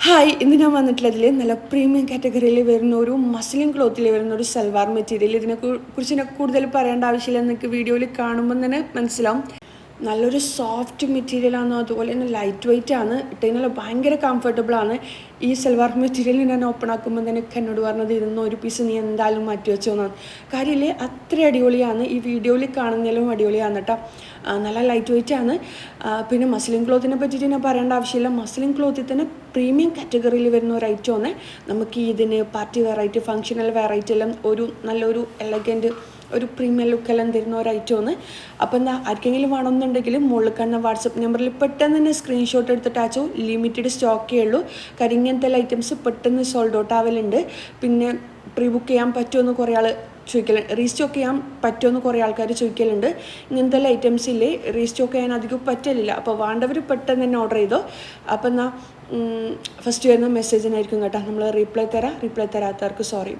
Hi, ഇന്ന് ഞാൻ വന്നിട്ടുള്ളതിൽ നല്ല പ്രീമിയം കാറ്റഗറിയിൽ വരുന്ന ഒരു മസ്ലിൻ ക്ലോത്തിൽ വരുന്ന ഒരു സൽവാർ മെറ്റീരിയൽ. കുറിച്ച് കൂടുതൽ പറയേണ്ട ആവശ്യമില്ല. നിങ്ങൾക്ക് വീഡിയോയിൽ കാണുമ്പോൾ തന്നെ മനസ്സിലാവും. നല്ലൊരു സോഫ്റ്റ് മെറ്റീരിയലാണ്, അതുപോലെ തന്നെ ലൈറ്റ് വെയ്റ്റ് ആണ്. ഇട്ടതിനുള്ള ഭയങ്കര കംഫർട്ടബിളാണ്. ഈ സൽവാർ മെറ്റീരിയൽ ഞാൻ ഓപ്പൺ ആക്കുമ്പോൾ തന്നെ എന്നോട് പറഞ്ഞത് ഇരുന്ന ഒരു പീസ് നീ എന്തായാലും മാറ്റി വെച്ചോന്നാണ്. കാര്യമില്ലേ, അത്ര അടിപൊളിയാണ്. ഈ വീഡിയോയിൽ കാണുന്നതിലും അടിപൊളിയാണ് കേട്ടോ. നല്ല ലൈറ്റ് വെയ്റ്റ് ആണ്. പിന്നെ മസ്ലിൻ ക്ലോത്തിനെ പറ്റിയിട്ട് ഞാൻ പറയേണ്ട ആവശ്യമില്ല. മസ്ലിൻ ക്ലോത്തിൽ തന്നെ പ്രീമിയം കാറ്റഗറിയിൽ വരുന്ന ഒരു ഐറ്റമാണ്. നമുക്ക് ഇതിന് പാർട്ടി വെറൈറ്റി, ഫങ്ഷണൽ വെറൈറ്റി എല്ലാം നല്ലൊരു എലഗൻറ്റ് ഒരു പ്രീമിയം ലുക്കെല്ലാം തരുന്ന ഒരു ഐറ്റമാണ്. അപ്പോൾ എന്താ, ആർക്കെങ്കിലും വേണമെന്നുണ്ടെങ്കിൽ മുകളിൽ കാണുന്ന വാട്സപ്പ് നമ്പറിൽ പെട്ടെന്ന് തന്നെ സ്ക്രീൻഷോട്ട് എടുത്തിട്ട് അയച്ചോ. ലിമിറ്റഡ് സ്റ്റോക്കേ ഉള്ളൂ. കാര്യം ഇങ്ങനത്തെ ഐറ്റംസ് പെട്ടെന്ന് സോൾഡ് ഔട്ട് ആവലുണ്ട്. പിന്നെ പ്രീ ബുക്ക് ചെയ്യാൻ പറ്റുമെന്ന് കുറേ ആൾ ചോദിക്കലുണ്ട്, റീസ്റ്റോക്ക് ചെയ്യാൻ പറ്റുമെന്ന് കുറേ ആൾക്കാർ ചോദിക്കലുണ്ട്. ഇങ്ങനത്തെ ഐറ്റംസില്ലേ റീസ്റ്റോക്ക് ചെയ്യാൻ അധികം പറ്റലില്ല. അപ്പോൾ വേണ്ടവർ പെട്ടെന്ന് തന്നെ ഓർഡർ ചെയ്തോ. അപ്പോൾ എന്നാൽ ഫസ്റ്റ് വരുന്ന മെസ്സേജിനായിരിക്കും കേട്ടോ നമ്മൾ റിപ്ലൈ തരാത്തവർക്ക് സോറി.